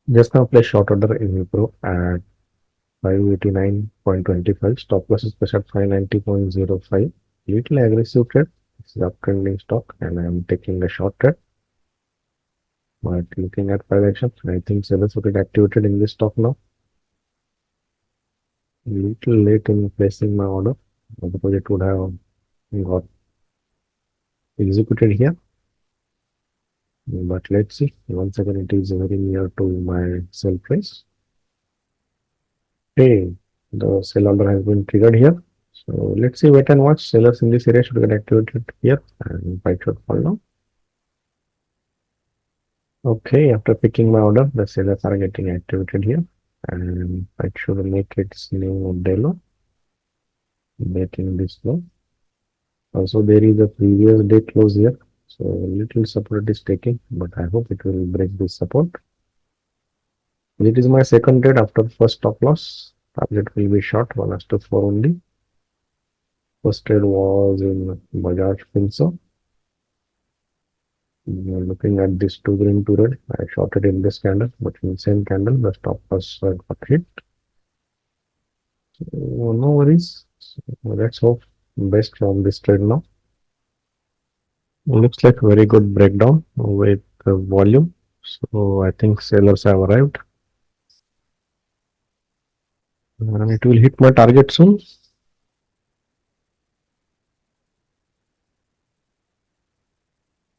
Just now place short order in Wipro at 589.25. Stop loss is placed at 590.05. Little aggressive trade. This is uptrending stock and I am taking a short trade. But looking at price action, I think sellers will get activated in this stock now. Little late in placing my order. Otherwise it would have got executed here. But let's see. Once again, it is very near to my sell price. Hey, the sell order has been triggered here. So let's see, wait and watch. Sellers in this area should get activated here and price should fall down. Okay, after picking my order, the sellers are getting activated here and I should make its new day low, making this low. Also, there is a previous day close here, so little support is taking, but I hope it will break this support. It is my second trade after first stop loss. Target will be short 1:4 only. First trade was in Bajaj Finserv. Looking at this two green to red, I shorted in this candle, but in the same candle, the stop loss got hit. So, no worries. So, let's hope best from this trade now. Looks like very good breakdown with volume. So I think sellers have arrived. And it will hit my target soon.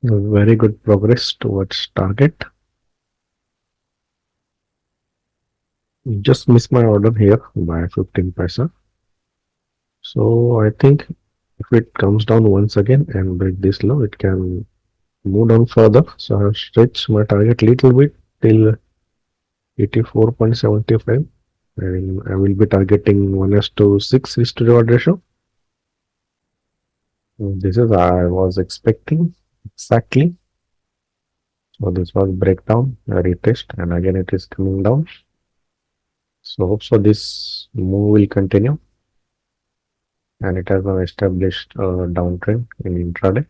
Very good progress towards target. Just missed my order here by 15 paisa. So I think if it comes down once again and break this low, it can move down further. So I have stretched my target little bit till 84.75 and I will be targeting 1:6 risk to reward ratio. This is I was expecting exactly. So this was breakdown, a retest, and again it is coming down. So hope so this move will continue. And it has now established a downtrend in intraday.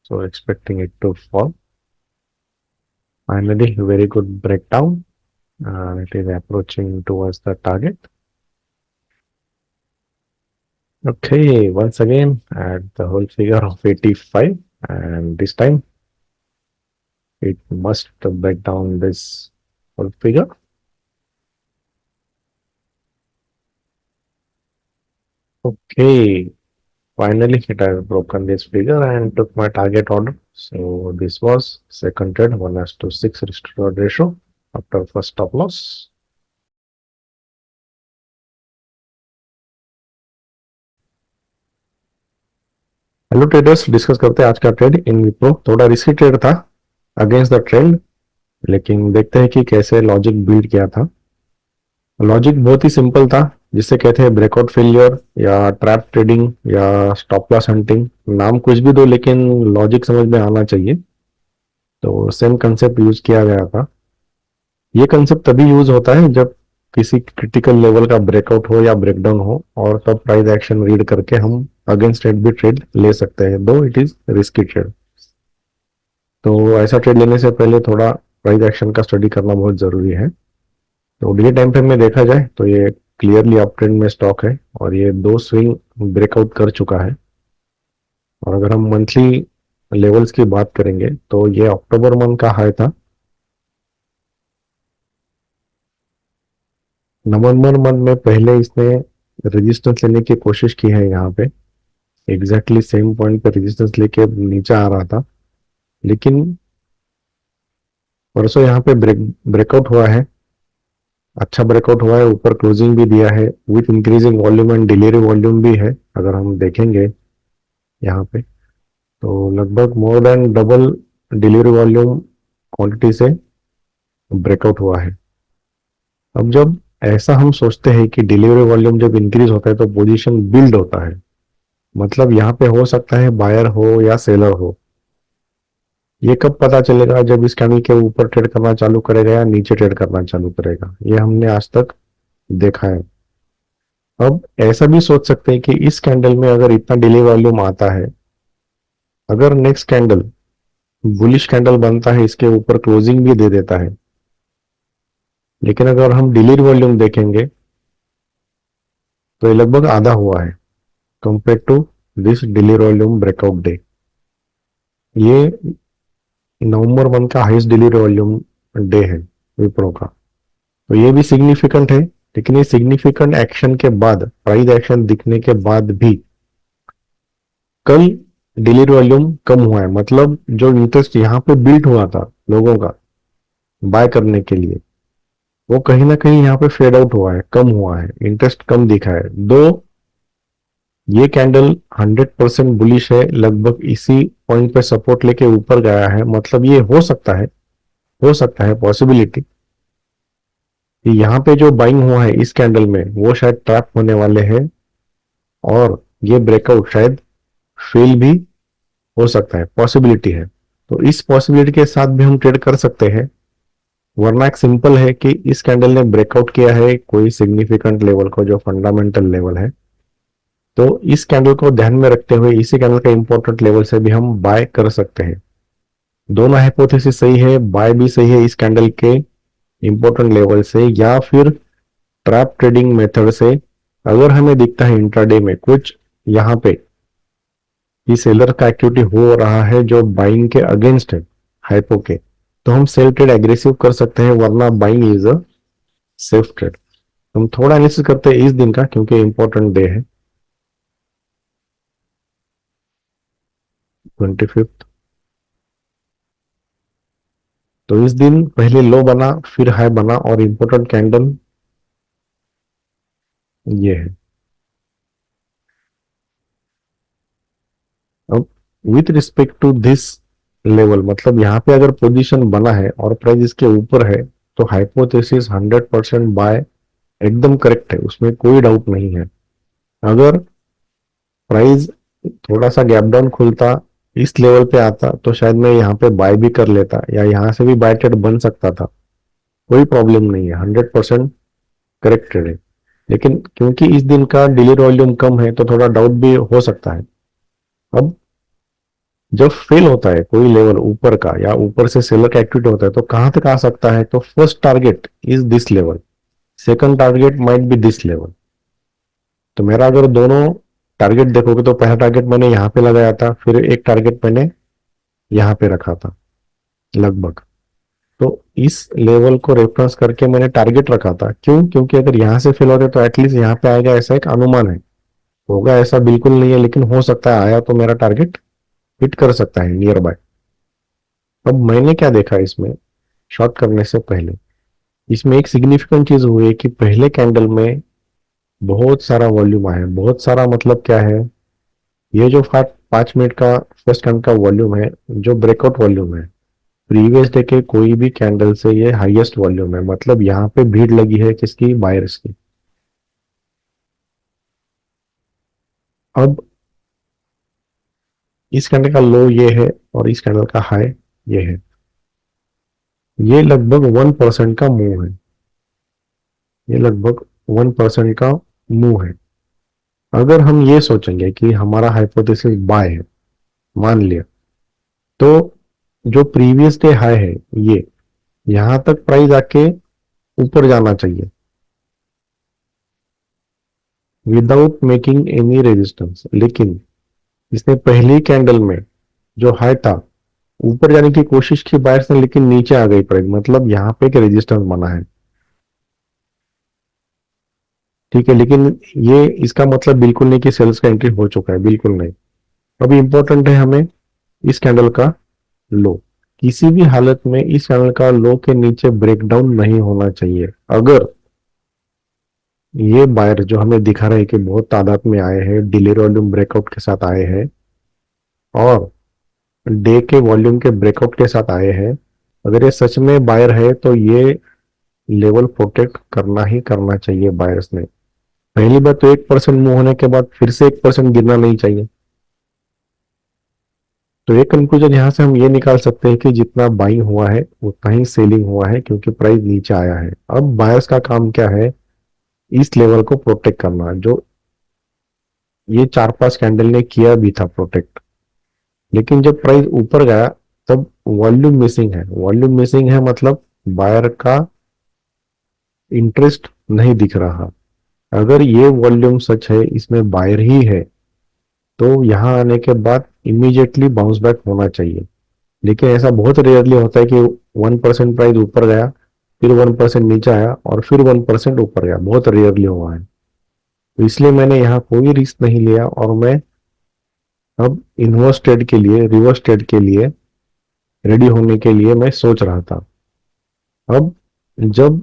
So expecting it to fall. Finally, very good breakdown. It is approaching towards the target. Okay, once again at the whole figure of 85, and this time it must break down this whole figure. Okay, finally it has broken this figure and took my target order. So this was second trade 1:6 risk to reward ratio after first stop loss. Hello traders, discuss करते हैं आज का trade in Wipro. थोड़ा risky trade था against the trend, लेकिन देखते हैं कि कैसे लॉजिक बिल्ड किया था। लॉजिक बहुत ही सिंपल था, जिसे कहते हैं ब्रेकआउट फेलियर या ट्रैप ट्रेडिंग या स्टॉप लॉस हंटिंग। नाम कुछ भी दो, लेकिन लॉजिक समझ में आना चाहिए। तो सेम कंसेप्ट यूज किया गया था। ये कंसेप्ट तभी यूज होता है जब किसी क्रिटिकल लेवल का ब्रेकआउट हो या ब्रेकडाउन हो, और तब प्राइस एक्शन रीड करके हम अगेंस्ट ट्रेड भी ट्रेड ले सकते हैं, दो इट इज रिस्की ट्रेड। तो ऐसा ट्रेड लेने से पहले थोड़ा प्राइस एक्शन का स्टडी करना बहुत जरूरी है। तो डे टाइम फ्रेम में देखा जाए तो ये क्लियरली अप ट्रेंड में स्टॉक है और ये दो स्विंग ब्रेकआउट कर चुका है। और अगर हम मंथली लेवल्स की बात करेंगे तो ये अक्टूबर मंथ का हाई था। नवंबर मंथ में पहले इसने रेजिस्टेंस लेने की कोशिश की है, यहाँ पे एग्जैक्टली सेम पॉइंट पे रेजिस्टेंस लेके नीचे आ रहा था, लेकिन परसों यहाँ पे ब्रेकआउट हुआ है। अच्छा ब्रेकआउट हुआ है, ऊपर क्लोजिंग भी दिया है with increasing volume and delivery volume भी है। अगर हम देखेंगे यहाँ पे तो लगभग more than double delivery volume quantity से ब्रेकआउट हुआ है। अब जब ऐसा हम सोचते हैं कि डिलीवरी वॉल्यूम जब इंक्रीज होता है तो पोजीशन बिल्ड होता है, मतलब यहाँ पे हो सकता है बायर हो या सेलर हो। ये कब पता चलेगा? जब इस कैंडल के ऊपर ट्रेड करना चालू करेगा या नीचे ट्रेड करना चालू करेगा। ये हमने आज तक देखा है। अब ऐसा भी सोच सकते हैं कि इस कैंडल में अगर इतना डिले वॉल्यूम आता है, अगर नेक्स्ट कैंडल बुलिश कैंडल बनता है, इसके ऊपर क्लोजिंग भी दे देता है, लेकिन अगर हम डिलीड वॉल्यूम देखेंगे तो ये लगभग आधा हुआ है compare to this delivered volume breakout day. ये नवंबर मंथ का हाईएस्ट डिलीड वॉल्यूम डे है विप्रो का। तो ये भी सिग्निफिकेंट है, लेकिन ये सिग्निफिकेंट एक्शन के बाद, प्राइस एक्शन दिखने के बाद भी कल डिलीड वॉल्यूम कम हुआ है। मतलब जो इंटरेस्ट यहाँ पे बिल्ड हुआ था लोगों का बाय करने के लिए, वो कहीं ना कहीं यहाँ पे फेड आउट हुआ है, कम हुआ है, इंटरेस्ट कम दिखा है। दो ये कैंडल 100% बुलिश है, लगभग इसी पॉइंट पे सपोर्ट लेके ऊपर गया है, मतलब ये हो सकता है पॉसिबिलिटी कि यहाँ पे जो बाइंग हुआ है इस कैंडल में वो शायद ट्रैप होने वाले हैं, और ये ब्रेकआउट शायद फेल भी हो सकता है, पॉसिबिलिटी है। तो इस पॉसिबिलिटी के साथ भी हम ट्रेड कर सकते हैं। वरना एक सिंपल है कि इस कैंडल ने ब्रेकआउट किया है कोई सिग्निफिकेंट लेवल को, जो फंडामेंटल लेवल है, तो इस कैंडल को ध्यान में रखते हुए इसी कैंडल का इंपॉर्टेंट लेवल से भी हम बाय कर सकते हैं। दोनों हाइपोथेसिस सही है, बाय भी सही है इस कैंडल के इंपॉर्टेंट लेवल से या फिर ट्रैप ट्रेडिंग मेथड से। अगर हमें दिखता है इंट्राडे में कुछ यहाँ पे कि सेलर का एक्टिविटी हो रहा है जो बाइंग के अगेंस्ट है हाइपो के, तो हम सेल ट्रेड एग्रेसिव कर सकते हैं, वरना buying is a safe trade. हम थोड़ा एनालिसिस करते हैं इस दिन का, क्योंकि इंपॉर्टेंट डे है 25। तो इस दिन पहले लो बना, फिर हाई बना, और इंपॉर्टेंट कैंडल ये है। अब with respect to this level, मतलब यहाँ पे अगर पोजीशन बना है और प्राइस इसके ऊपर है, तो हाइपोथेसिस 100% बाय एकदम करेक्ट है, उसमें कोई डाउट नहीं है। अगर प्राइस थोड़ा सा गैप डाउन खुलता, इस लेवल पे आता, तो शायद मैं यहाँ पे बाय भी कर लेता, या यहाँ से भी बाय ट्रेड बन सकता था, कोई प्रॉब्लम नहीं है, 100% करेक्ट ट्रेड है। लेकिन क्योंकि इस दिन का डिलीड वॉल्यूम कम है, तो थोड़ा डाउट भी हो सकता है। अब जब फेल होता है कोई लेवल ऊपर का, या ऊपर से सेलर का एक्टिविटी होता है, तो कहां तक आ सकता है? तो first target is this level, second target might be this level. तो मेरा अगर दोनों टारगेट देखोगे, तो पहला टारगेट मैंने यहाँ पे लगाया था, फिर एक टारगेट मैंने यहाँ पे रखा था लगभग। तो इस लेवल को रेफरेंस करके मैंने टारगेट रखा था। क्यों? क्योंकि अगर यहाँ से फेल होते तो एटलीस्ट यहाँ पे आएगा, ऐसा एक अनुमान है। होगा ऐसा बिल्कुल नहीं है, लेकिन हो सकता है आया तो मेरा टारगेट हिट कर सकता है नियर बाय। अब मैंने क्या देखा इसमें, शॉर्ट करने से पहले इसमें एक सिग्निफिकेंट चीज हुई है कि पहले कैंडल में बहुत सारा वॉल्यूम आया है। बहुत सारा मतलब क्या है? ये जो 5 मिनट का फर्स्ट कैंडल का वॉल्यूम है, जो ब्रेकआउट वॉल्यूम है, प्रीवियस डे के कोई भी कैंडल से ये हाईएस्ट वॉल्यूम है। मतलब यहाँ पे भीड़ लगी है किसकी? बायर्स की। अब इस कैंडल का लो ये है, और इस कैंडल का हाई ये है। ये लगभग 1% का मूव है, ये लगभग 1% का मूव है। अगर हम ये सोचेंगे कि हमारा हाइपोथेसिस बाय है, मान लिया, तो जो प्रीवियस डे हाई है ये, यहां तक प्राइस आके ऊपर जाना चाहिए विदाउट मेकिंग एनी रेजिस्टेंस। लेकिन इसने पहली कैंडल में जो हाई था, ऊपर जाने की कोशिश की बायर्स ने, लेकिन नीचे आ गई प्राइस, मतलब यहाँ पे एक रेजिस्टेंस बना है। ठीक है, लेकिन ये इसका मतलब बिल्कुल नहीं कि सेल्स का एंट्री हो चुका है, बिल्कुल नहीं। अभी इंपॉर्टेंट है हमें इस कैंडल का लो, किसी भी हालत में इस कैंडल का लो के नीचे ब्रेकडाउन नहीं होना चाहिए। अगर ये बायर जो हमें दिखा रहे हैं कि बहुत तादाद में आए हैं, डिले वॉल्यूम ब्रेकआउट के साथ आए हैं, और डे के वॉल्यूम के ब्रेकआउट के साथ आए हैं, अगर ये सच में बायर है तो ये लेवल प्रोटेक्ट करना ही करना चाहिए बायर्स ने। पहली बात तो 1% मूव होने के बाद फिर से 1% गिरना नहीं चाहिए। तो एक कंक्लूजन यहाँ से हम ये निकाल सकते हैं कि जितना बाइंग हुआ है उतना ही सेलिंग हुआ है, क्योंकि प्राइस नीचे आया है। अब बायर्स का काम क्या है? इस लेवल को प्रोटेक्ट करना, जो ये 4-5 कैंडल ने किया भी था प्रोटेक्ट। लेकिन जब प्राइस ऊपर गया तब वॉल्यूम मिसिंग है। वॉल्यूम मिसिंग है मतलब बायर का इंटरेस्ट नहीं दिख रहा। अगर ये वॉल्यूम सच है, इसमें बायर ही है, तो यहाँ आने के बाद इमीडिएटली बाउंस बैक होना चाहिए। लेकिन ऐसा बहुत रेयरली होता है कि 1% प्राइस ऊपर गया, फिर 1% नीचे आया और फिर 1% ऊपर गया। बहुत रेयरली हुआ है। तो इसलिए मैंने यहाँ कोई रिस्क नहीं लिया और मैं अब इन्वर्स ट्रेड के लिए, रिवर्स ट्रेड के लिए रेडी होने के लिए मैं सोच रहा था। अब जब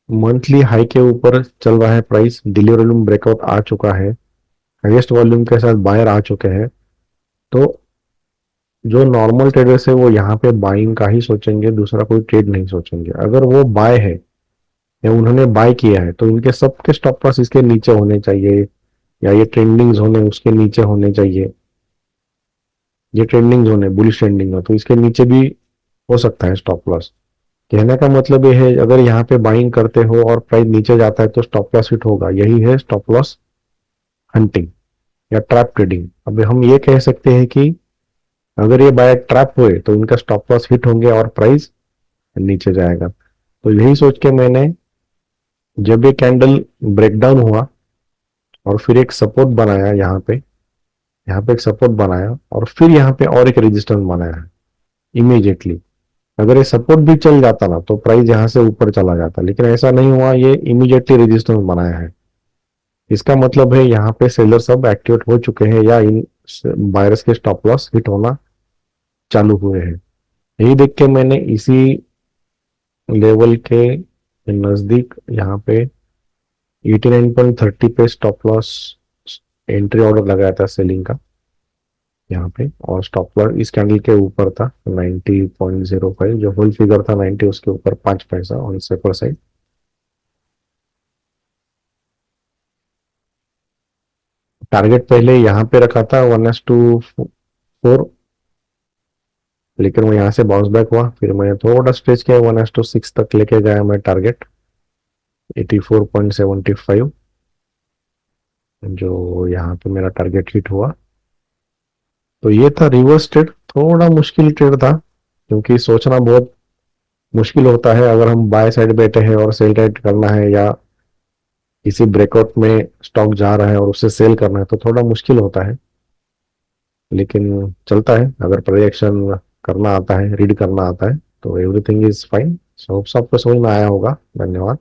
मंथली हाई के ऊपर चल रहा है प्राइस, डेली वॉल्यूम ब्रेकआउट आ चुका है, हाईएस्ट वॉल्यूम के साथ बायर आ चुके हैं, तो जो नॉर्मल ट्रेडर्स है वो यहाँ पे बाइंग का ही सोचेंगे, दूसरा कोई ट्रेड नहीं सोचेंगे। अगर वो बाय है या उन्होंने बाय किया है तो इनके सबके स्टॉप लॉस इसके नीचे होने चाहिए, या ये ट्रेंडिंग जोन है उसके नीचे होने चाहिए। ये ट्रेंडिंग जोन है, बुलिश ट्रेंडिंग है, तो इसके नीचे भी हो सकता है स्टॉप लॉस। कहने का मतलब ये है, अगर यहाँ पे बाइंग करते हो और प्राइस नीचे जाता है तो स्टॉप लॉस हिट होगा। यही है स्टॉप लॉस हंटिंग या ट्रैप ट्रेडिंग। अब हम ये कह सकते हैं कि अगर ये बाय ट्रैप हुए तो इनका स्टॉप लॉस हिट होंगे और प्राइस नीचे जाएगा। तो यही सोच के मैंने, जब ये कैंडल ब्रेकडाउन हुआ और फिर एक सपोर्ट बनाया यहाँ पे एक सपोर्ट बनाया और फिर यहाँ पे और एक रेजिस्टेंस बनाया है इमीडिएटली। अगर ये सपोर्ट भी चल जाता ना तो प्राइस यहाँ से ऊपर चला जाता, लेकिन ऐसा नहीं हुआ, ये इमीडिएटली रेजिस्टेंस बनाया है। इसका मतलब है यहाँ पे सेलर्स अब एक्टिवेट हो चुके हैं या इन बायर्स के स्टॉप लॉस हिट होना चालू हुए हैं। यही देख के मैंने इसी लेवल के नजदीक यहाँ पे 89.30 पे स्टॉप लॉस एंट्री ऑर्डर लगाया था सेलिंग का यहाँ पे। और स्टॉप लॉस इस कैंडल के ऊपर था 90.05, जो होल फिगर था 90, उसके ऊपर 5 पैसा ऑन सेपर साइड। टारगेट पहले यहाँ पे रखा था 1:4, लेकिन वो यहाँ से बाउंस बैक हुआ, फिर मैंने थोड़ा स्ट्रेच किया 1:6 तक लेके गया मैं टारगेट 84.75, जो यहाँ पे मेरा टारगेट हिट हुआ। तो ये था रिवर्स ट्रेड। थोड़ा मुश्किल ट्रेड था क्योंकि सोचना बहुत मुश्किल होता है। अगर हम बाय साइड बैठे हैं और सेल ट्रेड करना है या किसी ब्रेकआउट में स्टॉक जा रहा है और उससे सेल करना है तो थोड़ा मुश्किल होता है, लेकिन चलता है अगर प्रोजेक्शन करना आता है, रीड करना आता है, तो एवरीथिंग इज फाइन। सो सबको समझ में आया होगा। धन्यवाद।